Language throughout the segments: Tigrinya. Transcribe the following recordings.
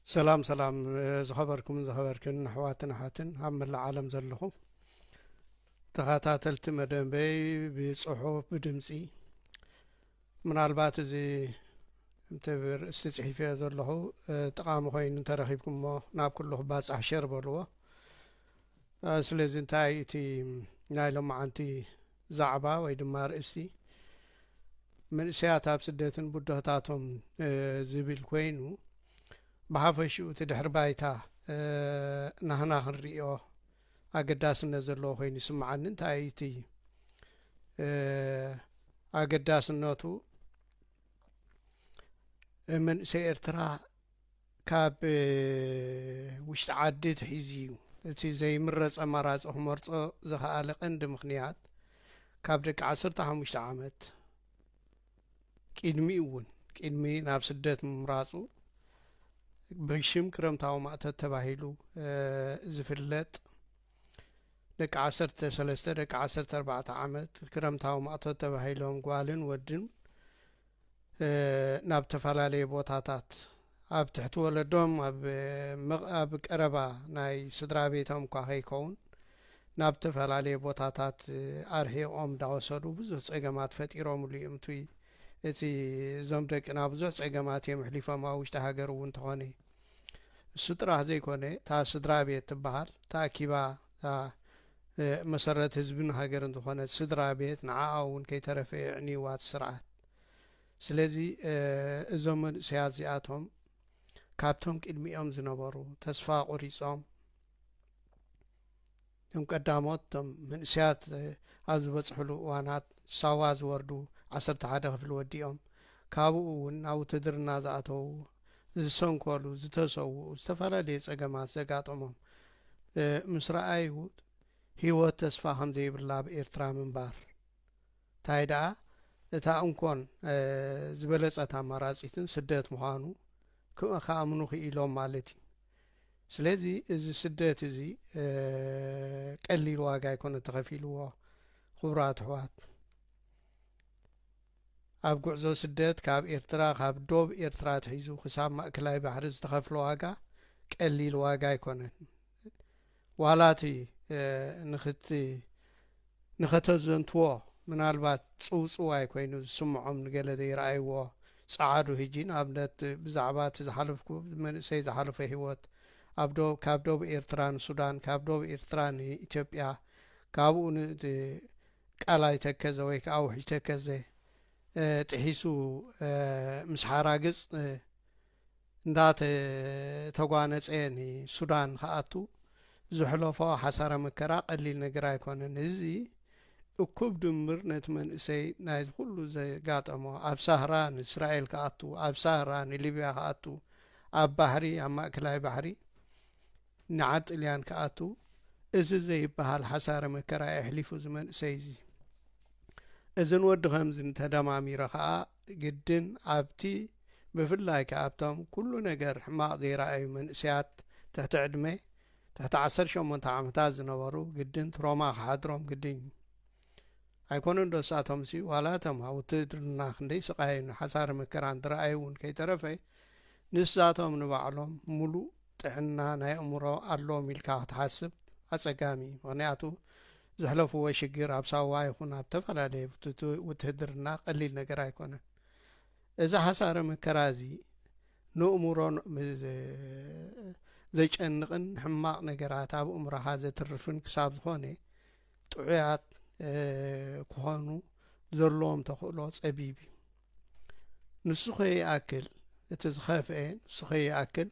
سلام سلام زخبركم زخبركن حواتنا حاتن هم العالم زلخو تخاتاتلت مدن بي بصحوف بدمسي من البات زي متبر استصحيفه زلخو تقام خوين ترخيبكم مو ناب كله باص احشر بلوا سلازي انتاي تي نايلو معنتي زعبا وي دمار استي من سياتاب سدتن بدهتاتهم زبيل كوينو بحفشو تدحر بايتا نحنا خنريو أقداس النزلو خوين يسمعن انت ايتي أقداس النوتو من سير ترى كاب وش عديت حيزيو تي زي مرز امراز احمرز زخالق عند مخنيات كاب دك 15 عامت قدمي ناب سدت مراسو بشم كرمتاو مأتت تباهيلو زفلت لك 13 لك 14 عامت كرمتاو مأتت تباهيلهم قوالن ودن ناب تفلالي بوتاتات اب تحت ولدهم اب قربا ناي سدرا بيتهم كاهي كون ناب تفلالي بوتاتات ارهيقوم داوسدو بزو صيغمات فطيروم ليمتوي اتي زمدك انا بزو صيغمات يمحليفه ما وشت هاجر ونتهوني سترا زي كونه تا سدرا بيت تبحال تا كيبا تا مسرت حزبن هاجر انتهونه سدرا بيت نعاون كيترفع يعني وات سرعات سلازي زمن سياسياتهم كابتم قدميهم زنبرو تسفا قريصهم يوم قداموتهم من سيات از بصحلو وانات ساواز وردو 11 في الوديهم كابو ناو تدرنا زاتو زسنكولو زتسو استفرالي صقمات زقاطمهم مسرائيو هيو تسفا حمزي بالله إرترا منبار تايدا تا انكون زبلصت اماراتيتن سدت مخانو كامنو خيلوم مالتي سلازي از سدت زي قليل واغا يكون تخفيلو خبرات حوات اب غعزو سدت كاب إرترا كاب دوب إرترا تحيزو خساب ماكلاي بحر تخفلو واغا قليل واغا يكون والاتي نختزنتو منالبات صوصواي كوينو سمعهم نقلدي رأيوه صعادو هجين ابنت بزعبات زحلفكو من سي زحلفه هيوت ابدو كابدو بإرتران السودان كابدو بإرتران إثيوبيا كابون قالاي تكزه وي كاوحي تكزه تحيسو مسحاراغص ندات تغوانصيني السودان خاطو زحلفو حسره مكرا قليل نغير ايكونن ازي اكوب دمر نتمن سي نايز كله زي قاطمو اب سهران اسرائيل كاتو اب سهران ليبيا كاتو اب بحري اما كلاي بحري نعت اليان كاتو از زي بحال حسار مكرا يحلفو زمن سيزي اذن ود خمزن تدمامي رخا جدن ابتي بفلاي كابتم كل نجر حما ذي راي من سيات تحت عدمي تحت 10 عامات زنبرو جدن تروما حاضرهم جدن ايكونن دوساتهم سي والاتهم او تدرنا خندي سقاين حسار مكران درأيون كي ترفي نساتهم نبعلهم ملو طحنا ناي امرو الله ملكا تحسب اصقامي ونياتو زحلفو وشغير ابساوا يكون ابتفلالي وتهدرنا قليل نغير ايكونن اذا حسار مكرازي نو امرون زي ጨንቅን حماق ነገራት ኣብ امرها زترفن كساب ዝኾነ ጥዑያት كونو زلوم تخلو صبيبي نسخي اكل اتزخفين سخي اكل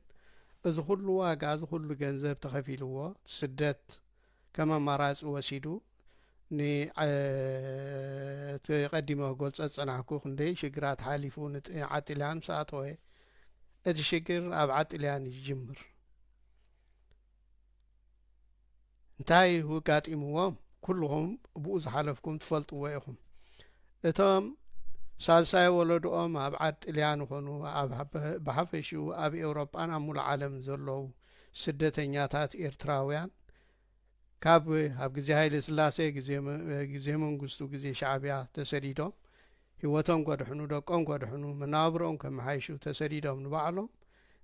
از كل واغا از كل ገንዘብ تخفيلو سدت كما مراص وسيدو ني تقدمه قلص صنعكو خندي شجرات حالفو نت عطلان ساعتوي ادي شجر اب عطلان يجمر انتاي هو قاطيموهم كلهم بوز حلفكم تفلطوا ويهم اتم سالساي ولدهم ابعد اليان هونو بحفشو اب اوروبا انا مول العالم زلو سدتنياتات ايرتراويان كاب اب غزي هايل سلاسي غزي منغستو غزي شعبيا تسريدو هيوتهم قدحنو دقون قدحنو منابرون كم حيشو تسريدهم نبعلهم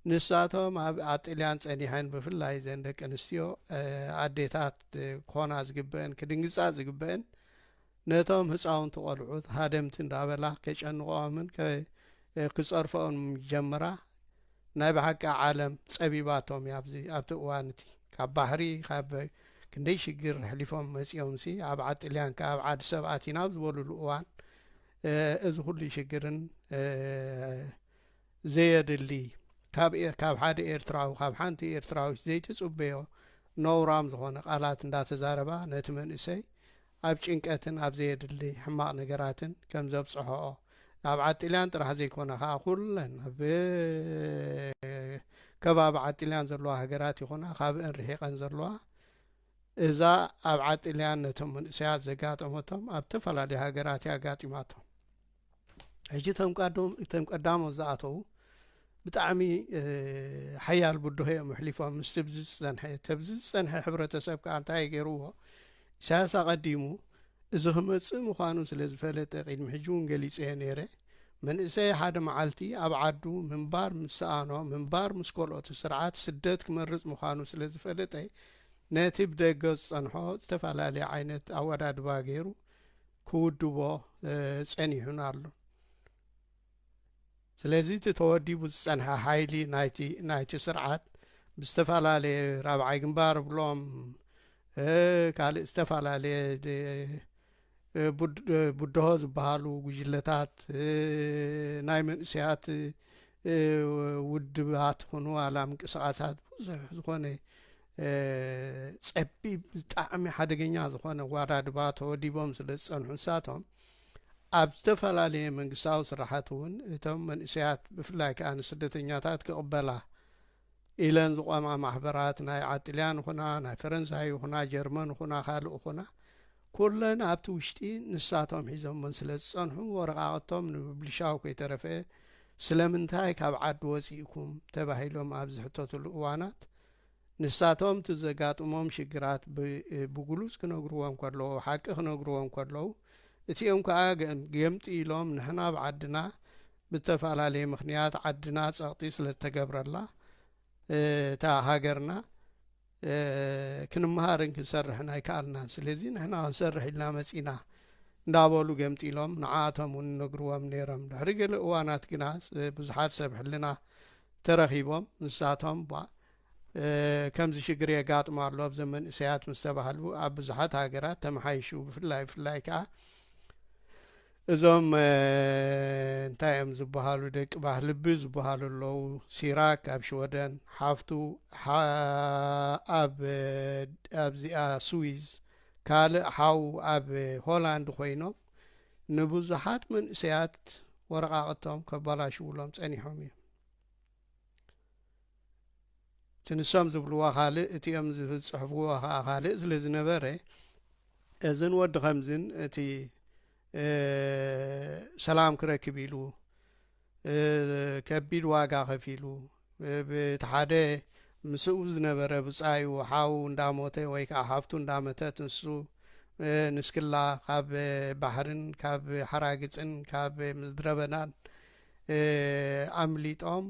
ንሳቶም ኣብ ኣጥልያን ጸኒሐን ብፍላይ ዘን ደቂ ኣንስትዮ ኣዴታት ኮና ዝግበአን ክድንግጻ ዝግበአን ነቶም ህፃውንቲ ቆልዑት ሃደምቲ እንዳበላ ከጨንቆምን ክጸርፎም ጀመራ ናይ ብሓቂ ዓለም ጸቢባቶም ያብዚ ኣብቲ እዋንቲ ካብ ባህሪ ካብ ክንደይ ሽግር ሕሊፎም መጺኦም ሲ ኣብ ዓጥልያን ካብ ዓዲ ሰብኣት ናብ ዝበሉሉ እዋን እዚ ኩሉ ሽግርን ዘየድሊ ካብ ሓደ ኤርትራዊ ካብ ሓንቲ ኤርትራዊ ዘይተጽበዮ ነውራም ዝኾነ ቃላት እንዳተዛረባ ነቲ መንእሰይ ኣብ ጭንቀትን ኣብ ዘየድሊ ሕማቕ ነገራትን ከም ዘብጽሖ ኣብ ዓጥልያን ጥራሕ ዘይኮነ ከዓ ኩለን ኣብ ከባቢ ዓጥልያን ዘለዋ ሃገራት ይኹና ካብአን ርሒቐን ዘለዋ እዛ ኣብ ዓጥልያን ነቶም መንእሰያት ዘጋጠመቶም ኣብ ተፈላለዩ ሃገራት ያጋጢማቶም ሕጂ ተም ቀዳሞት ዝኣተዉ ብጣዕሚ ሓያል ቡድሆ እዮም ሕሊፎም ምስ ተብዚ ዝጸንሐ ሕብረተሰብ ከዓ እንታይ ገይርዎ ኢሳያስ ቀዲሙ እዚ ክመጽእ ምዃኑ ስለ ዝፈለጠ ቅድሚ ሕጂ እውን ገሊጸ ነይረ መንእሰይ ሓደ መዓልቲ ኣብ ዓዱ ምንባር ምስኣኖ ምንባር ምስ ካልኦት ስርዓት ስደት ክመርጽ ምዃኑ ስለ ዝፈለጠ ነቲ ብደገ ዝጸንሖ ዝተፈላለየ ዓይነት ኣወዳድባ ገይሩ ክውድቦ ጸኒሑን ኣሎ ስለዚ እቲ ተወዲቡ ዝጸንሐ ሓይሊ ናይቲ ስርዓት ብዝተፈላለየ ራብዓይ ግንባር ብሎም ካልእ ዝተፈላለየ ቡድሆ ዝበሃሉ ጉጅለታት ናይ መንእሰያት ውድባት ኾኑ ዋላ ምንቅስቓሳት ብዙሕ ዝኾነ ጸቢብ ብጣዕሚ ሓደገኛ ዝኾነ ዋዳድባ ተወዲቦም ስለ ዝጸንሑ ንሳቶም ኣብ ዝተፈላለየ መንግስታዊ ስራሓት እውን እቶም መንእሰያት ብፍላይ ከዓ ንስደተኛታት ክቕበላ ኢለን ዝቆማ ማሕበራት ናይ ዓጥልያን ኹና ናይ ፈረንሳይ ኹና ጀርመን ኹና ካልእ ኹና ኩለን ኣብቲ ውሽጢ ንሳቶም ሒዞምን ስለ ዝጸንሑ ወረቓቕቶም ንምብልሻው ከይተረፈ ስለምንታይ ካብ ዓዲ ወፂእኩም ተባሂሎም ኣብ ዝሕተትሉ እዋናት ንሳቶም ትዘጋጥሞም ሽግራት ብጉሉጽ ክነግርዎም ከለዉ ሓቂ ክነግርዎም ከለዉ እቲኦም ከዓ ገምጢ ኢሎም ንሕና ብዓድና ብተፈላለየ ምኽንያት ዓድና ጸቕጢ ስለ ዝተገብረላ እታ ሃገርና ክንመሃርን ክንሰርሕን ኣይከኣልናን ስለዚ ንሕና ክንሰርሕ ኢልና መጺና እንዳበሉ ገምጢ ኢሎም ንዓቶም እውን ነግርዎም ነይሮም ድሕሪ ገለ እዋናት ግና ብዙሓት ሰብ ሕልና ተረኺቦም ንሳቶም ከምዚ ሽግር የጋጥሞ ኣሎ ኣብ ዘመን እሰያት ምስ ተባህሉ ኣብ ብዙሓት ሃገራት ተመሓይሹ ብፍላይ ከዓ እዞም እንታይ እዮም ዝበሃሉ ደቂ ባህልቢ ዝበሃሉ ኣለዉ ሲራክ ኣብ ሽወደን ሓፍቱ ኣብዚኣ ስዊዝ ካልእ ሓው ኣብ ሆላንድ ኮይኖም ንብዙሓት መንእሰያት ወረቓቕቶም ከበላሽውሎም ጸኒሖም እዮም ትንሶም ዝብልዋ ካልእ እቲኦም ዝጽሕፍዎ ከዓ ካልእ ስለ ዝነበረ እዝን ወዲ ከምዝን እቲ ሰላም ክረክብ ኢሉ ከቢድ ዋጋ ከፊሉ ብተሓደ ምስኡ ዝነበረ ብጻዩ ሓው እንዳሞተ ወይ ከዓ ሓፍቱ እንዳመተት ንሱ ንስክላ ካብ ባሕርን ካብ ሓራግፅን ካብ ምድረበናን ኣምሊጦም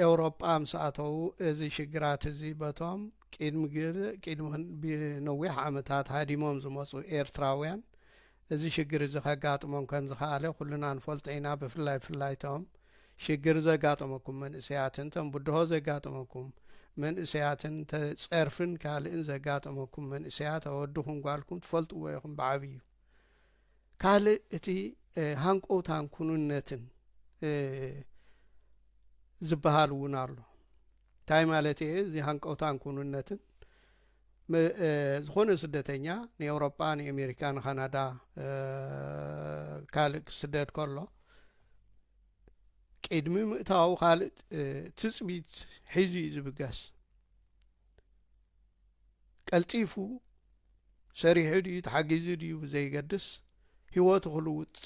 ኤውሮጳ ምስኣተዉ እዚ ሽግራት እዚ በቶም ቅድሚ ነዊሕ ዓመታት ሃዲሞም ዝመፁ ኤርትራውያን እዚ ሽግር እዚ ከጋጥሞም ከም ዝኸኣለ ኩልና ንፈልጦ ኢና ብፍላይቶም ሽግር ዘጋጥመኩም መንእሰያትን ቶም ቡድሆ ዘጋጥመኩም መንእሰያትን ተጸርፍን ካልእን ዘጋጥመኩም መንእሰያት ኣወድኹም ጓልኩም ትፈልጥዎ ኢኹም ብዓብዩ ካልእ እቲ ሃንቆውታን ኩንነትን ዝበሃል እውን ኣሎ እንታይ ማለት እየ እዚ ሃንቆውታን ኩንነትን ዝኾነ ስደተኛ ንኤውሮጳ ንኣሜሪካ ንካናዳ ካልእ ክስደድ ከሎ ቅድሚ ምእታው ካልእ ትጽቢት ሒዙ ዝብገስ ቀልጢፉ ሰሪሑ ድዩ ተሓጊዙ ድዩ ዘይገድስ ህይወቱ ክልውጥ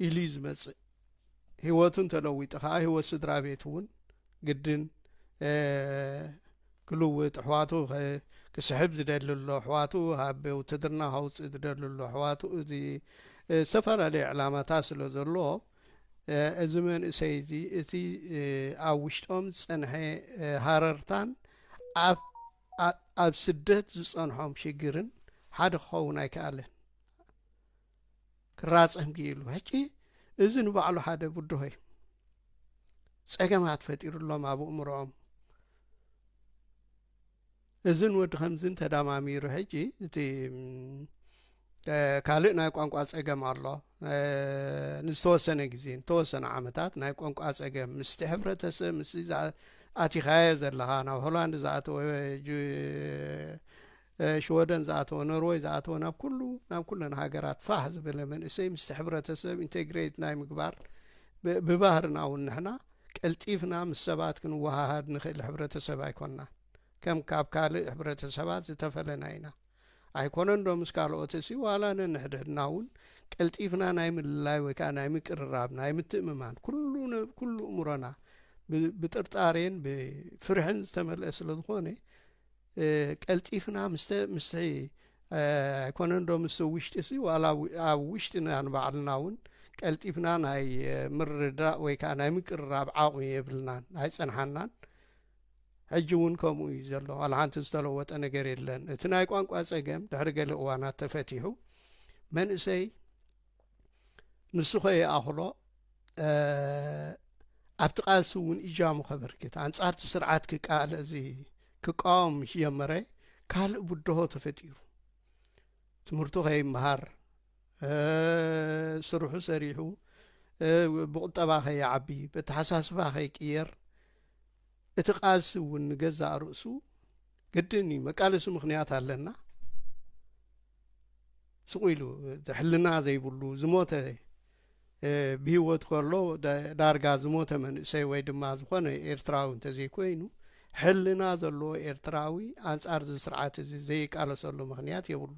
ኢሉ ዝመጽእ ህይወቱን ተለዊጡ ከዓ ህይወት ስድራ ቤት እውን ግድን ክልውጥ ኣሕዋቱ ክስሕብ ዝደልሎ ኣሕዋቱ ኣብ ውትድርና ከውፅእ ዝደልሎ ኣሕዋቱ እዚ ዝተፈላለዩ ዕላማታት ስለ ዘለዎ أزمن سيدي إتي أوشتهم صنح هاررتان أب سدت صنحهم شجرن حد خونا كأله كراسهم جيلو هكي إذن بعلو حدا بدوهي سأجمعت فتير الله مع أبو أمرهم إذن ود خمسين تدامامير هكي إتي ካልእና ቋንቋ ጸገም ኣሎ ንስተወሰነ ግዜ ተወሰነ ዓመታት ናይ ቋንቋ ጸገም ምስቲ ሕብረተሰብ ምስ ኣቲኻየ ዘለኻ ናብ ሆላንድ ዝኣተወ ሽወደን ዝኣተወ ኖርዌይ ዝኣተወ ናብ ኩለን ሃገራት ፋሕ ዝበለ መንእሰይ ምስቲ ሕብረተሰብ ኢንቴግሬት ናይ ምግባር ብባህርና እውን ንሕና ቀልጢፍና ምስ ሰባት ክንወሃሃድ ንኽእል ሕብረተሰብ ኣይኮንና ከም ካብ ካልእ ሕብረተሰባት ዝተፈለና ኢና ኣይኮነን ዶ ምስ ካልኦትሲ ዋላ ነንሕድሕድናውን ቀልጢፍና ናይ ምልላይ ወይ ከዓ ናይ ምቅርራብ ናይ ምትእምማን ኩሉ እሙሮና ብጥርጣሬን ብፍርሕን ዝተመልአ ስለ ዝኾነ ቀልጢፍና ምስ ኣይኮነን ዶ ምስ ውሽጢሲ ዋላ ኣብ ውሽጢና ንባዕልና እውን ቀልጢፍና ናይ ምርዳእ ወይ ከዓ ናይ ምቅርራብ ዓቕሚ የብልናን ኣይፀንሓናን ሕጂ እውን ከምኡ እዩ ዘሎ ዋላ ሓንቲ ዝተለወጠ ነገር የለን እቲ ናይ ቋንቋ ጸገም ድሕሪ ገለ እዋናት ተፈቲሑ መንእሰይ ንሱ ኸየኣኽሎ ኣብቲ ቃልሲ እውን ኢጃሙ ኸበርክት ኣንጻርቲ ስርዓት ክቃል እዚ ክቃወም ምስ ጀመረ ካልእ ብድሆ ተፈጢሩ ትምህርቱ ኸይምሃር ስርሑ ሰሪሑ ብቁጠባ ኸይዓቢ ብተሓሳስባ ኸይቅየር እቲ ቃልሲ እውን ገዛእ ርእሱ ግድን መቃለሲ ምኽንያት ኣለና ስቑኢሉ ሕልና ዘይብሉ ዝሞተ ብሂወት ከሎ ዳርጋ ዝሞተ መንእሰይ ወይ ድማ ዝኾነ ኤርትራዊ እንተዘይኮይኑ ሕልና ዘለዎ ኤርትራዊ ኣንጻር እዚ ስርዓት እዚ ዘይቃለሰሉ ምኽንያት የብሉ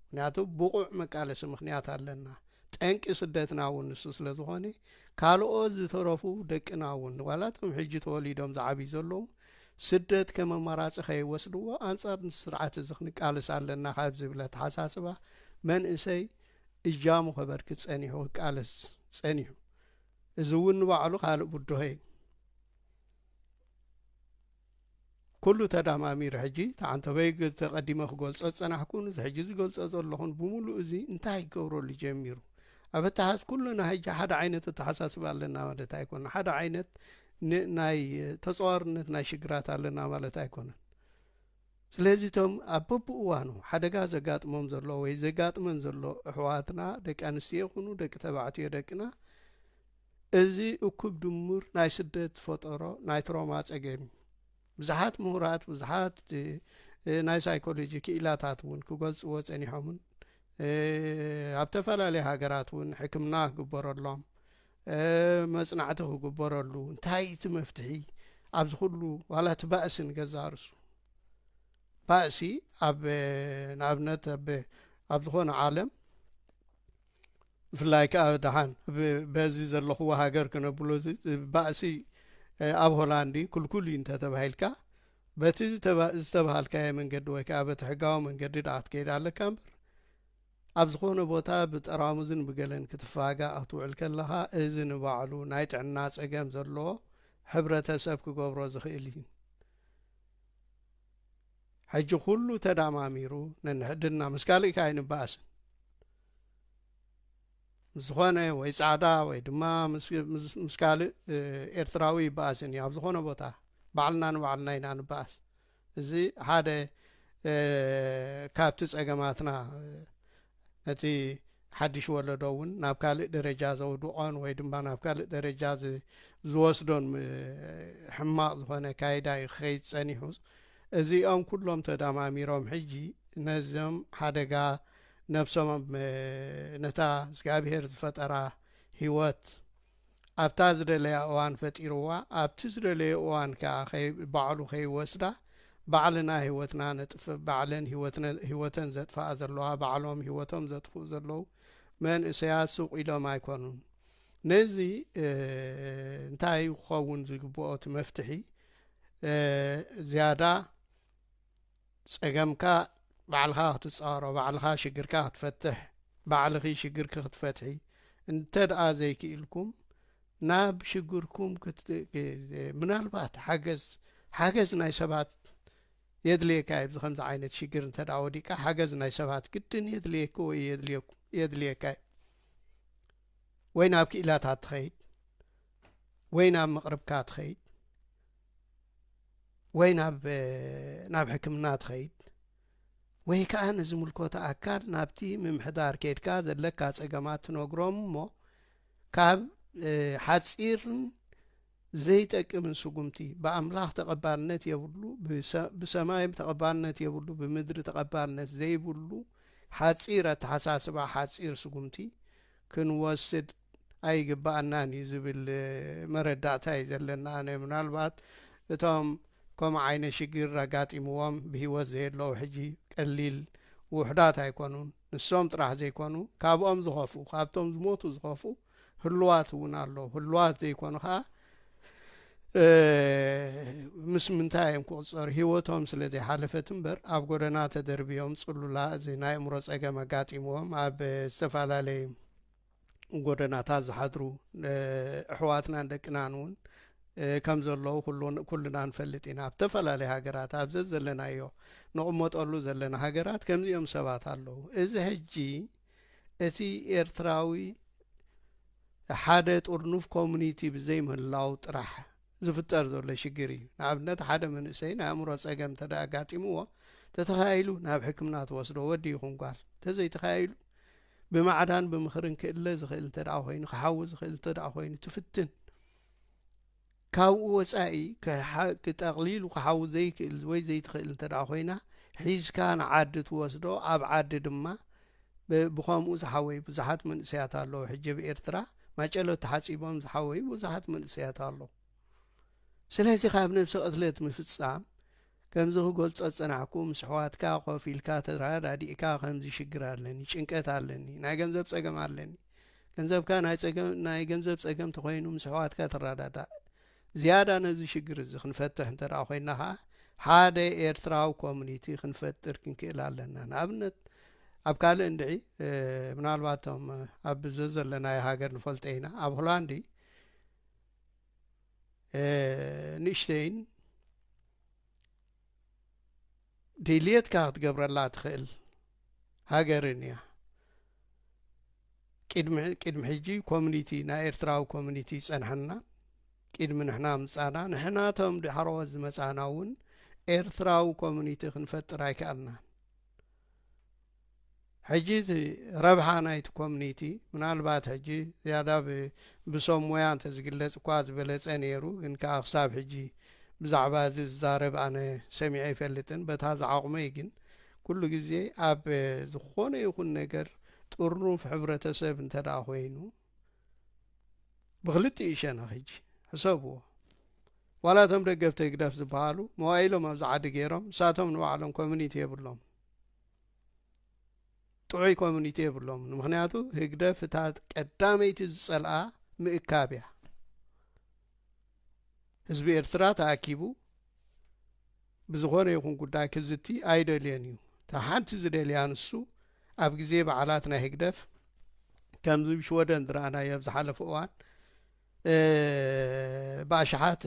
ምክንያቱ ብቑዕ መቃለሲ ምኽንያት ኣለና ጠንቂ ስደትና እውን ንሱ ስለ ዝኾነ ካልኦት ዝተረፉ ደቅና እውን ዋላቶም ሕጂ ተወሊዶም ዝዓብዩ ዘለዉ ስደት ከም ኣማራፂ ከይወስድዎ ኣንጻር ስርዓት እዚ ክንቃለስ ኣለና ካብ ዝብለ ተሓሳስባ መንእሰይ እጃሙ ኸበርክት ጸኒሑ ክቃለስ ጸኒሑ እዚ እውን ንባዕሉ ካልእ ብድሆ እዩ ኩሉ ተዳማሚር ሕጂ ተዓንተበይ ተቐዲመ ክገልጾ ጸናሕኩን እዚ ሕጂ ዝገልጾ ዘለኹን ብምሉእ እዚ እንታይ ይገብረሉ ጀሚሩ ኣብ እትሓዝ ኩሉና ሕጂ ሓደ ዓይነት ተሓሳስባ ኣለና ማለት ኣይኮነን ሓደ ዓይነት ናይ ተጸዋርነት ናይ ሽግራት ኣለና ማለት ኣይኮነን ስለዚ ቶም ኣብ በብእዋኑ ሓደጋ ዘጋጥሞም ዘሎ ወይ ዘጋጥመን ዘሎ ኣሕዋትና ደቂ ኣንስትዮ ይኹኑ ደቂ ተባዕትዮ ደቅና እዚ እኩብ ድምር ናይ ስደት ፈጠሮ ናይ ትሮማ ጸገም ብዙሓት ምሁራት ብዙሓት ናይ ሳይኮሎጂ ክኢላታት እውን ክገልጽዎ ጸኒሖምን ኣብ ተፈላለየ ሃገራት እውን ሕክምና ክግበረሎም መጽናዕቲ ክግበረሉ እንታይ እቲ መፍትሒ ኣብዚ ኩሉ ዋላ እቲ ባእስን ገዛርሱ ባእሲ ኣብ ንኣብነት ኣብ ዝኾነ ዓለም ብፍላይ ከዓ ድሓን በዚ ዘለኹዎ ሃገር ክነብሎ ባእሲ ኣብ ሆላንዲ ኩልኩል እዩ እንተተባሂልካ በቲ ዝተባሃልካየ መንገዲ ወይ ከዓ በቲ ሕጋዊ መንገዲ ዳኣ ትከይድ ኣለካ እምበር ኣብ ዝኾነ ቦታ ብጠራሙዝን ብገለን ክትፋጋእ ክትውዕል ከለኻ እዚ ንባዕሉ ናይ ጥዕና ጸገም ዘለዎ ሕብረተሰብ ክገብሮ ዝኽእል እዩ ሕጂ ኩሉ ተዳማሚሩ ነንሕድና ምስ ካልእ ከዓ ኣይንበኣስን ዝኾነ ወይ ጻዕዳ ወይ ድማ ምስ ካልእ ኤርትራዊ ይበኣስን እዩ ኣብ ዝኾነ ቦታ ባዕልና ንባዕልና ኢና ንበኣስ እዚ ሓደ ካብቲ ጸገማትና ነቲ ሓድሽ ወለዶ እውን ናብ ካልእ ደረጃ ዘውድቖን ወይ ድማ ናብ ካልእ ደረጃ ዝወስዶን ሕማቕ ዝኾነ ካይዳ ክኸይድ ጸኒሑ እዚኦም ኩሎም ተዳማሚሮም ሕጂ ነዞም ሓደጋ ነብሶም ነታ እግዚኣብሔር ዝፈጠራ ህይወት ኣብታ ዝደለያ እዋን ፈጢርዋ ኣብቲ ዝደለየ እዋን ከዓ ባዕሉ ከይወስዳ ባዕልና ህይወትና ነጥፍ ባዕለን ህይወተን ዘጥፋኣ ዘለዋ ባዕሎም ህይወቶም ዘጥፍኡ ዘለዉ መንእሰያት ሱቕ ኢሎም ኣይኮኑን ነዚ እንታይ ክኸውን ዝግብኦ እቲ መፍትሒ ዝያዳ ጸገምካ ባዕልኻ ክትጻወሮ ባዕልኻ ሽግርካ ክትፈትሕ ባዕልኺ ሽግርካ ክትፈትሒ እንተ ደኣ ዘይክኢልኩም ናብ ሽጉርኩም ምናልባት ሓገዝ ናይ ሰባት የድልየካ ይብዚ ከምዚ ዓይነት ሽግር እንተዳወዲካ ሓገዝ ናይ ሰባት ግድን የድልየካ ወይ የድልየካ ወይ ናብ ክኢላታት ትኸይድ ወይ ናብ መቅረብካ ትኸይድ ወይ ናብ ሕክምና ትኸይድ ወይ ከዓ ነዚ ምልኮታ ኣካል ናብቲ ምምሕዳር ከይድካ ዘለካ ፀገማት ትነግሮም እሞ ካብ ሓፂርን ዘይጠቅምን ስጉምቲ በአምላኽ ተቀባልነት የብሉ በሰማይ ተቀባልነት የብሉ በምድሪ ተቀባልነት ዘይብሉ ሓፂር አተሓሳስባ ሓፂር ስጉምቲ ክንወስድ ኣይግባአናን ዝብል መረዳእታ ዘለና ኣነ ምናልባት እቶም ከምኡ ዓይነት ሽግር ኣጋጢምዎም ብሂወት ዘየለው ሕጂ ቀሊል ውሕዳት ኣይኮኑን ንሶም ጥራሕ ዘይኮኑ ካብኦም ዝኸፉ ካብቶም ዝሞቱ ዝኸፉ ህልዋት እውን ኣለዉ ህልዋት ዘይኮኑ ከዓ ምስ ምንታይ እዮም ክቁፀሩ ሂወቶም ስለ ዘይሓለፈት እምበር ኣብ ጎደና ተደርቢዮም ፅሉላ እዚ ናይ እምሮ ፀገም ኣጋጢምዎም ኣብ ዝተፈላለየ ጎደናታት ዝሓድሩ ኣሕዋትናን ደቅናን እውን ከም ዘለዉ ኩሉና ንፈልጥ ኢና ኣብ ተፈላለየ ሃገራት ኣብዚ ዘለናዮ ንቕመጠሉ ዘለና ሃገራት ከምዚኦም ሰባት ኣለዉ እዚ ሕጂ እቲ ኤርትራዊ ሓደ ጥርኑፍ ኮሚኒቲ ብዘይምህላው ጥራሕ ዝፍጠር ዘሎ ሽግር እዩ ንኣብነት ሓደ መንእሰይ ናይ ኣእምሮ ፀገም ተዳጋጢምዎ ተተኻኢሉ ናብ ሕክምና ተወስዶ ወዲ ይኹን ጓል ተዘይተኻኢሉ ብማዕዳን ብምኽርን ክእለ ዝኽእል እንተደኣ ኮይኑ ክሓዊ ዝኽእል እንተደኣ ኮይኑ ትፍትን ካብኡ ወፃኢ ክጠቕሊሉ ክሓዊ ዘይክእል ወይ ዘይትኽእል እንተደኣ ኮይና ሒዝካ ንዓዲ ትወስዶ ኣብ ዓዲ ድማ ብኸምኡ ዝሓወዩ ብዙሓት መንእሰያት ኣለዉ ሕጂ ብኤርትራ ማጨሎት ተሓፂቦም ዝሓወዩ ብዙሓት መንእሰያት ኣለዉ ስለዚ ካብ ነብሲ ቅትለት ምፍፃም ከምዚ ክገልፆ ፀናሕኩ ምስ ኣሕዋትካ ኮፍ ኢልካ ተራዳዲእካ ከምዚ ሽግር ኣለኒ ጭንቀት ኣለኒ ናይ ገንዘብ ፀገም ኣለኒ ገንዘብካ ናይ ገንዘብ ፀገም ተኮይኑ ምስ ኣሕዋትካ ተራዳዳእ ዝያዳ ነዚ ሽግር እዚ ክንፈትሕ እንተደኣ ኮይና ከዓ ሓደ ኤርትራዊ ኮሚኒቲ ክንፈጥር ክንክእል ኣለና ንኣብነት ኣብ ካልእ እንድዒ ምናልባቶም ኣብ ዘለናዮ ሃገር ንፈልጦ ኢና ኣብ ሆላንዲ ንእሽተይን ድልየትካ ክትገብረላ ትኽእል ሃገርን እያ ቅድሚ ሕጂ ኮሚኒቲ ናይ ኤርትራዊ ኮሚኒቲ ፀንሐና ቅድሚ ንሕና ምፃና ንሕናቶም ድሓሮት ዝመፃና እውን ኤርትራዊ ኮሚኒቲ ክንፈጥር ኣይከኣልና ሕጂ ረብሓ ናይቲ ኮሚኒቲ ምናልባት ሕጂ ዝያዳ ብሶም ሞያ እንተዝግለጽ እኳ ዝበለፀ ነይሩ ግን ከዓ ክሳብ ሕጂ ብዛዕባ እዚ ዝዛረብ ኣነ ሰሚዐ ኣይፈልጥን በታ ዝዓቕመይ ግን ኩሉ ግዜ ኣብ ዝኾነ ይኹን ነገር ጥርኑፍ ሕብረተሰብ እንተደኣ ኮይኑ ብክልቲኡ ሸነኽ ሕጂ ሕሰብዎ ዋላቶም ደገፍቲ ግደፍ ዝበሃሉ መዋኢሎም ኣብዚ ዓዲ ገይሮም ንሳቶም ንባዕሎም ኮሚኒቲ የብሎም ጥዑይ ኮሚኒቲ የብሎም ንምክንያቱ ህግደፍ እታ ቀዳመይቲ ዝፀልኣ ምእካብ እያ ህዝቢ ኤርትራ ተኣኪቡ ብዝኾነ ይኹን ጉዳይ ክዝቲ ኣይደልየን እዩ እታ ሓንቲ ዝደልያ ንሱ ኣብ ግዜ በዓላት ናይ ህግደፍ ከምዚ ብሽወደን ዝረኣናዮ ኣብ ዝሓለፈ እዋን ባእሽሓት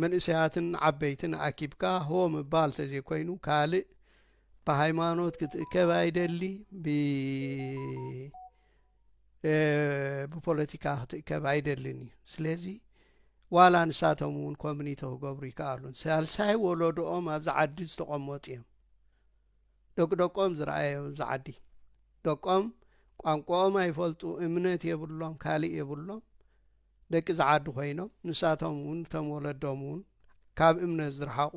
መንእሰያትን ዓበይትን ኣኪብካ ሆ ምባል ተዘይኮይኑ ካልእ በሃይማኖት ክትእከብ ኣይደሊ ብፖለቲካ ክትእከብ ኣይደልን እዩ ስለዚ ዋላ ንሳቶም እውን ኮሚኒቲ ክገብሩ ይከኣሉን ሳልሳይ ወለዶኦም ኣብዚ ዓዲ ዝተቐመጡ እዮም ደቅደቆም ዝረኣዮም ኣብዚ ዓዲ ደቆም ቋንቋኦም ኣይፈልጡ እምነት የብሎም ካልእ የብሎም ደቂ ዝዓዲ ኮይኖም ንሳቶም እውን እቶም ወለዶም እውን ካብ እምነት ዝረሓቑ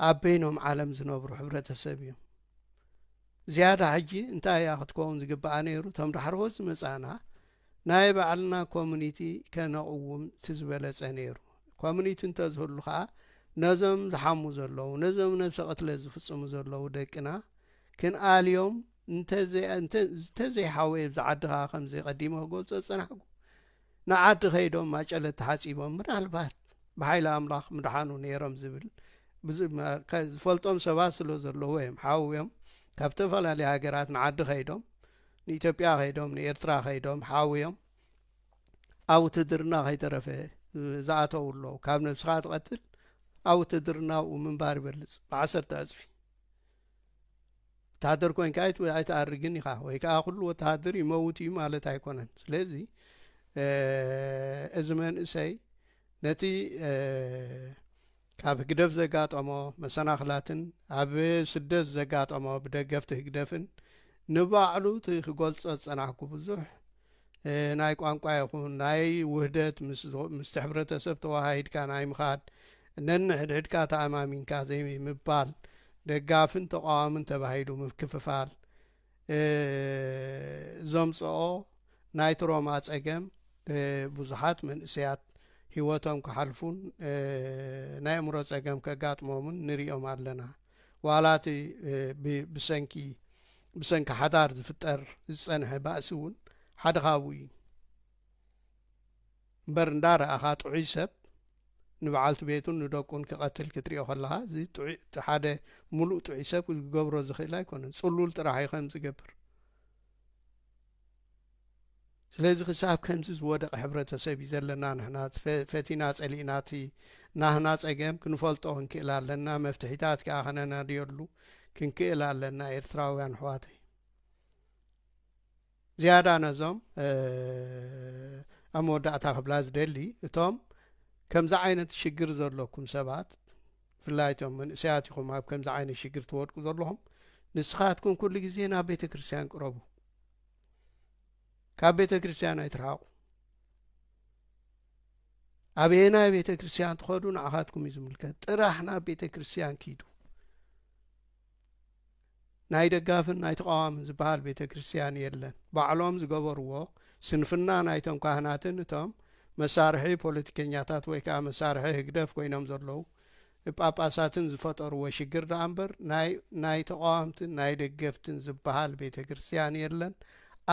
ኣብ በይኖም ዓለም ዝነብሩ ሕብረተሰብ እዮም ዝያዳ ሕጂ እንታይ እያ ክትከውን ዝግባኣ ነይሩ እቶም ዳሕሮት ዝመፃና ናይ ባዕልና ኮሚኒቲ ከነቕውም ትዝበለፀ ነይሩ ኮሚኒቲ እንተዝህሉ ከዓ ነዞም ዝሓሙ ዘለዉ ነዞም ነብሰ ቅትለት ዝፍፅሙ ዘለዉ ደቅና ክንኣልዮም እንተዘይሓወየ ብዝዓድኻ ከምዘይቀዲመ ክገልፆ ፀናሕኩ ንዓዲ ኸይዶም ማጨለት ተሓፂቦም ምናልባት ብሓይሊ ኣምላኽ ምድሓኑ ነይሮም ዝብል ዝፈልጦም ሰባት ስለ ዘለዉ እዮም ሓውዮም ካብ ዝተፈላለዩ ሃገራት ንዓዲ ኸይዶም ንኢትዮጵያ ኸይዶም ንኤርትራ ኸይዶም ሓውዮም أو تدرنا هيترفه زعته الله كاب نفسخات قتل أو تدرنا ومن بار بلز بعشر تأزفي تهدر كوين كايت ويأيت أرجني خا ويكا كل وتهدر يموتي مالت هيكونن سلازي أزمان إسي نتي كاب قدف زقات أما مسناخلاتن عب سدس زقات أما بدقفته قدفن نبعلو تيخ قلت أناحكو بزوح ناي ቋንቋ ይኹን ናይ ውህደት ምስ ሕብረተሰብ ተዋሃሂድካ ናይ ምኻድ ነንሕድሕድካ ተኣማሚንካ ዘይምባል ደጋፍን ተቃዋምን ተባሂሉ ምክፍፋል ዘምጽኦ ናይ ትሮማ ጸገም ብዙሓት መንእሰያት ህይወቶም ክሓልፉን ናይ እምሮ ጸገም ከጋጥሞምን ንሪኦም ኣለና ዋላቲ ብሰንኪ ሓዳር ዝፍጠር ዝጸንሐ ባእሲ እውን ሓደ ኻዊ እምበር እንዳረኣኻ ጥዑይ ሰብ ንበዓልቲ ቤቱን ንደቁን ክቐትል ክትሪኦ ከለኻ እዚ ሓደ ሙሉእ ጥዑይ ሰብ ክገብሮ ዝኽእል ኣይኮነን ጽሉል ጥራሕ እዩ ከም ዝገብር ስለዚ ክሳብ ከምዚ ዝወደቐ ሕብረተሰብ እዩ ዘለና ንሕና ፈቲና ጸሊእናቲ ናህና ጸገም ክንፈልጦ ክንክእል ኣለና መፍትሒታት ከዓ ኸነናድየሉ ክንክእል ኣለና ኤርትራውያን ኣሕዋተይ زيادة نظام أمودة أتاقبلاز دلي توم كم زعينة شجر زرلوكم سبات في اللايتهم من سياتكم هاب كم زعينة شجر توركم زرلهم نسخاتكم كل جزينا بيت كريستيان قربو كابيت كريستيان يترعوا أبينا بيت كريستيان تخدون عهاتكم يزملكت راحنا بيت كريستيان كيدو ናይ ደጋፍን ናይ ተቃዋምን ዝበሃል ቤተ ክርስቲያን የለን ባዕሎም ዝገበርዎ ስንፍና ናይቶም ካህናትን እቶም መሳርሒ ፖለቲከኛታት ወይ ከዓ መሳርሒ ህግደፍ ኮይኖም ዘለዉ ጳጳሳትን ዝፈጠርዎ ሽግር ዳእምበር ናይ ተቃዋምትን ናይ ደገፍትን ዝበሃል ቤተ ክርስቲያን የለን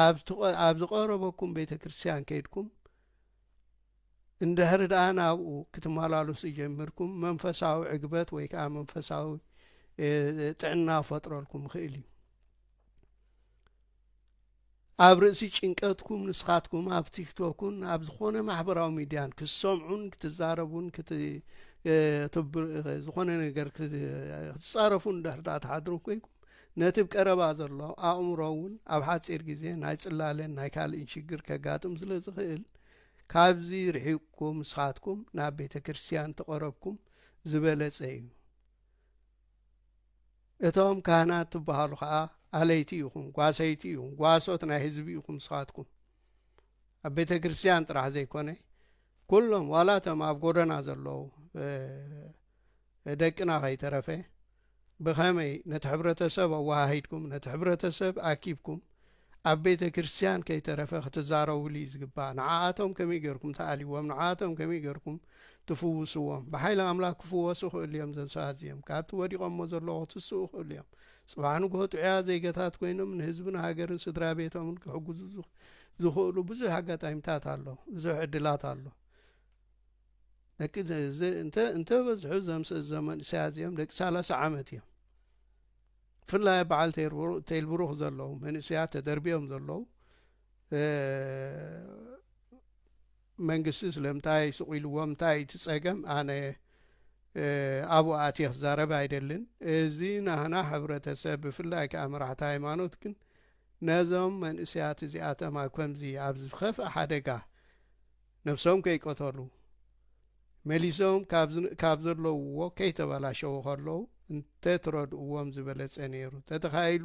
ኣብ ዝቐረበኩም ቤተ ክርስቲያን ከይድኩም እንድሕር ደኣ ናብኡ ክትመላለሱ ጀሚርኩም መንፈሳዊ ዕግበት ወይ ከዓ መንፈሳዊ ጥዕና ፈጥረልኩም ክእል እዩ ኣብ ርእሲ ጭንቀትኩም ንስኻትኩም ኣብ ቲክቶክን ኣብ ዝኾነ ማሕበራዊ ሚድያን ክሰምዑን ክትዛረቡን ዝኾነ ነገር ክትጻረፉን እንድሕር ተሓድሩ ኮይንኩም ነቲ ቀረባ ዘሎ ኣእምሮውን ኣብ ሓፂር ግዜ ናይ ጽላለን ናይ ካልእን ሽግር ከጋጥም ስለ ዝኽእል ካብዚ ርሒቅኩም ንስኻትኩም ናብ ቤተ ክርስቲያን ተቐረብኩም ዝበለጸ እዩ እቶም ካህናት ትበሃሉ ከዓ ኣለይቲ ኢኹም ጓሰይቲ ኢኹም ጓሶት ናይ ህዝቢ ኢኹም ንስኻትኩም ኣብ ቤተ ክርስቲያን ጥራሕ ዘይኮነ ኩሎም ዋላቶም ኣብ ጎደና ዘለዉ ደቅና ከይተረፈ ብኸመይ ነቲ ሕብረተሰብ ኣዋሃሂድኩም ነቲ ሕብረተሰብ ኣኪብኩም ኣብ ቤተ ክርስቲያን ከይተረፈ ክትዛረቡሉ ዝግባእ ንዓኣቶም ከመይ ጌርኩም ተኣሊዎም ንዓኣቶም ከመይ ጌርኩም تفوسوهم بحيل أملاك كفوسوا خليهم زنسازيهم كابت ودي قموا زلوا تسوق خليهم صباحا قهوت عيازي قتات كوينو من حزبنا هاجرن سدرا بيتهم كحجوز زخولو بزو حاجات ايمتات الله بزو عدلات الله لكن انت بزحو زمن سازيهم لك سالس عامتيهم في الله بعل تيلبروخ زلوا من سيات تربيهم زلوا መንግስት ስለምታይ ስቁኢልዎም ታይ ትጸገም ኣነ አቡ አቲህ ዛረባ አይደልን እዚ ናህና ሕብረተሰብ ብፍላይ ከአምራታ ሃይማኖት ግን ነዞም መንእስያት እዚኣቶም ከምዚ ኣብ ዝኸፍ ሓደጋ ነፍሶም ከይቆተሉ መሊሶም ካብ ዘለውዎ ከይተበላሸው ከለው እንተትረድእዎም ዝበለጸ ነይሩ ተተኻይሉ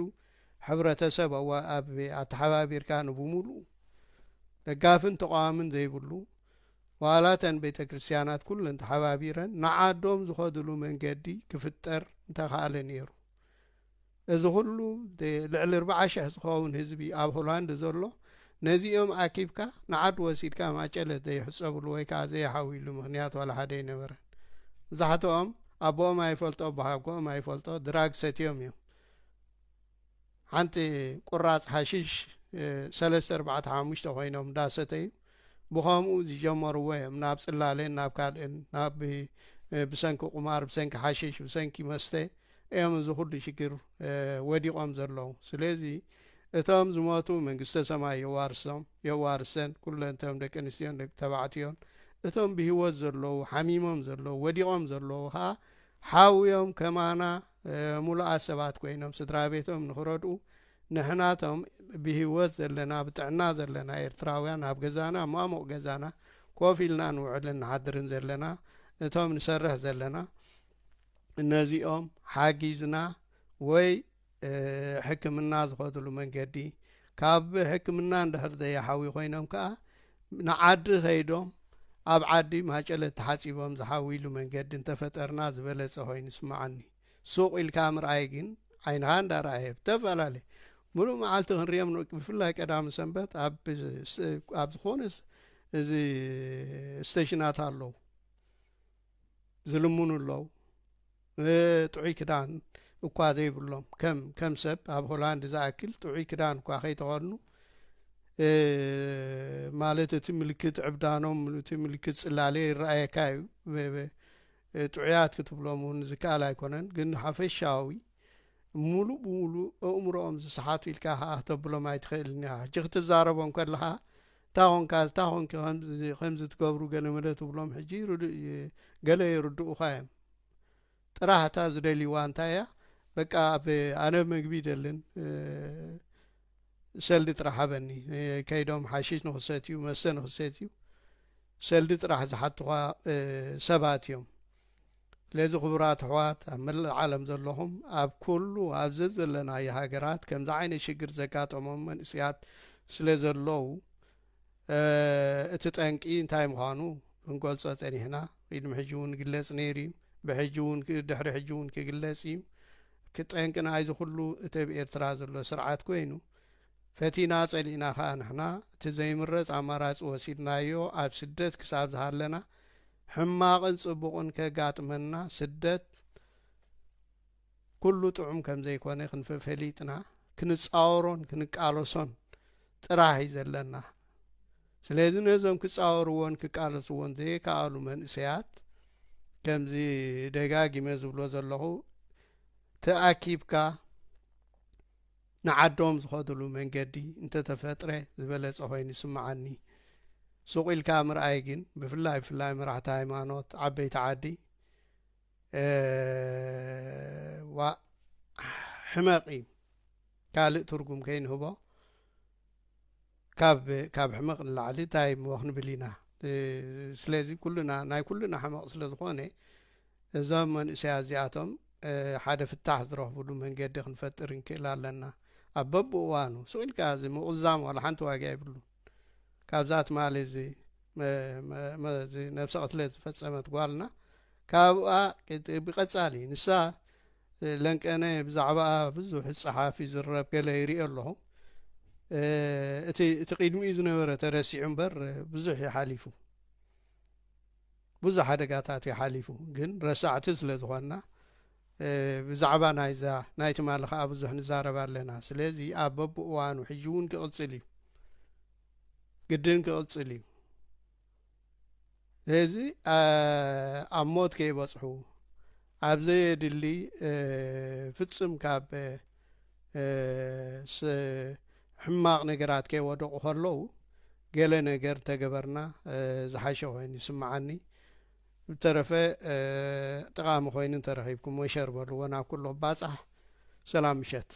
ሕብረተሰብ ኣብ ኣተሓባቢርካ ንብሙሉ ደጋፍን ተቃዋምን ዘይብሉ ዋላተን ቤተ ክርስቲያናት ኩለን ተሓባቢረን ንዓዶም ዝኸድሉ መንገዲ ክፍጠር እንተኻለ ነይሩ እዚ ሁሉ ልዕሊ 40,000 ዝኸውን ህዝቢ ኣብ ሆላንድ ዘሎ ነዚኦም ኣኪብካ ንዓድ ወሲድካ ማጨለት ዘይሕፀብሉ ወይ ከዓ ዘይሓዊሉ ምክንያት ዋላ ሓደ ይነበረን መብዛሕትኦም ኣቦኦም ኣይፈልጦ ባሃጎም ኣይፈልጦ ድራግ ሰትዮም እዮም ሓንቲ ቁራጽ ሓሽሽ 3-4-5 ኮይኖም ዳሰተይ ብኸምኡ ዝጀመርዎ እዮም ናብ ጽላለን ናብ ካልእን ናብ ብሰንኪ ቁማር ብሰንኪ ሓሽሽ ብሰንኪ መስተ እዮም እዚ ሁሉ ሽግር ወዲቖም ዘለዉ ስለዚ እቶም ዝሞቱ መንግስተ ሰማይ የዋርሰን ኩለንተም ደቂ ኣንስትዮን ደቂ ተባዕትዮን እቶም ብሂወት ዘለዉ ሓሚሞም ዘለዉ ወዲቖም ዘለዉ ሓውዮም ከማና ሙሉኣት ሰባት ኮይኖም ስድራ ቤቶም ንኽረድኡ ንሕናቶም ብሂወት ዘለና ብጥዕና ዘለና ኤርትራውያን ኣብ ገዛና ማሞቕ ገዛና ኮፍ ኢልና ንውዕልን ንሓድርን ዘለና እቶም ንሰርሕ ዘለና እነዚኦም ሓጊዝና ወይ ሕክምና ዝኸድሉ መንገዲ ካብ ሕክምና እንድሕር ዘየሓዊ ኮይኖም ከዓ ንዓዲ ኸይዶም ኣብ ዓዲ ማጨለት ተሓፂቦም ዝሓዊሉ መንገዲ እንተፈጠርና ዝበለጸ ኮይኑ ይስማዓኒ ሱቕ ኢልካ ምርኣይ ግን ዓይንኻ እንዳረኣየ ብተፈላለየ ሙሉእ መዓልቲ ክንሪኦም ብፍላይ ቀዳሚ ሰንበት ኣብ ዝኾነ እዚ ስቴሽናት ኣለዉ ዝልሙኑ ኣለዉ ጥዑይ ክዳን እኳ ዘይብሎም ከም ሰብ ኣብ ሆላንድ ዝኣክል ጥዑይ ክዳን እኳ ከይተኸድኑ ማለት እቲ ምልክት ዕብዳኖም እቲ ምልክት ጽላሌ ይረኣየካ እዩ ጥዑያት ክትብሎም እውን ዝከኣል ኣይኮነን ግን ሓፈሻዊ ሙሉእ ብሙሉእ ኣእምሮኦም ዝሰሓቱ ኢልካ ከዓ ክተብሎም ኣይትኽእልን ኢኻ ሕጂ ክትዛረቦም ከለኻ እንታ ኾንኪ ከምዚ ትገብሩ ገለ መለ ትብሎም ሕጂ ገለ ይርድኡኻ እዮም ጥራሕታ ዝደልይዋ እንታይ እያ በቃ ኣነ ምግቢ ይደልን ሰልዲ ጥራሕ ሃበኒ ከይዶም ሓሺሽ ንኽሰትዩ መስተ ንኽሰትዩ ሰልዲ ጥራሕ ዝሓትኻ ሰባት እዮም ስለዚ ክቡራት ኣሕዋት ኣብ መላእ ዓለም ዘለኹም ኣብ ኩሉ ኣብዚ ዘለናዮ ሃገራት ከምዚ ዓይነት ሽግር ዘጋጠሞም መንእስያት ስለ ዘለዉ እቲ ጠንቂ እንታይ ምዃኑ ክንገልጾ ጸኒሕና ቅድሚ ሕጂ እውን ግለጽ ነይሩ እዩ ብሕጂ እውን ድሕሪ ሕጂ እውን ክግለጽ እዩ ክጠንቅና እዚ ኩሉ እቲ ኣብ ኤርትራ ዘሎ ስርዓት ኮይኑ ፈቲና ጸሊእና ከዓ ንሕና እቲ ዘይምረጽ ኣማራፂ ወሲድናዮ ኣብ ስደት ክሳብ ዝሃለና ሕማቕን ጽቡቕን ከጋጥመና ስደት ኩሉ ጥዑም ከም ዘይኮነ ክንፈሊጥና ክንጻወሮን ክንቃለሶን ጥራሕ እዩ ዘለና ስለዚ ነዞም ክጻወርዎን ክቃለስዎን ዘይከኣሉ መንእሰያት ከምዚ ደጋጊመ ዝብሎ ዘለኹ ተኣኪብካ ንዓዶም ዝኸድሉ መንገዲ እንተተፈጥረ ዝበለጸ ኮይኑ ይስምዓኒ ሱቕ ኢልካ ምርኣይ ግን ብፍላይ መራሕቲ ሃይማኖት ዓበይቲ ዓዲ ሕመቕ እዩ ካልእ ትርጉም ከይንህቦ ካብ ሕመቕ ንላዕሊ እንታይ ክንብል ኢና ስለዚ ኩልና ናይ ኩልና ሕመቕ ስለ ዝኾነ እዞም መንእሰያት እዚኣቶም ሓደ ፍታሕ ዝረኽብሉ መንገዲ ክንፈጥር ንክእል ኣለና ኣብ በብእዋኑ ሱቕ ኢልካ እዚ ምቕዛም ዋላ ሓንቲ ዋጋ የብሉን ካብዛ ትማሊ እዚ ነብሰ ቅትለት ዝፈጸመት ጓልና ካብኣ ብቐጻሊ ንሳ ለንቀነ ብዛዕባኣ ብዙሕ ፀሓፊ ዝረብ ገለ ይርኢ ኣለኹ እቲ ቅድሚኡ ዝነበረ ተረሲዑ እምበር ብዙሕ ይሓሊፉ ብዙሕ ሓደጋታት ይሓሊፉ ግን ረሳዕቲ ስለ ዝኾንና ብዛዕባ ናይቲ ማሊ ከዓ ብዙሕ ንዛረብ ኣለና ስለዚ ኣብ በብእዋኑ ሕጂ እውን ክቕጽል እዩ ግድን ክቕጽል እዩ ስለዚ ኣብ ሞት ከይበጽሑ ኣብ ዘየድሊ ፍጽም ካብ ሕማቕ ነገራት ከይወደቑ ከለዉ ገለ ነገር ተገበርና ዝሓሸ ኮይኑ ይስምዓኒ ብተረፈ ጠቓሚ ኮይኑ እንተረኺብኩም ወይሸር በልዎ ናብ ኩሉ ባጻሕ ሰላም ምሸት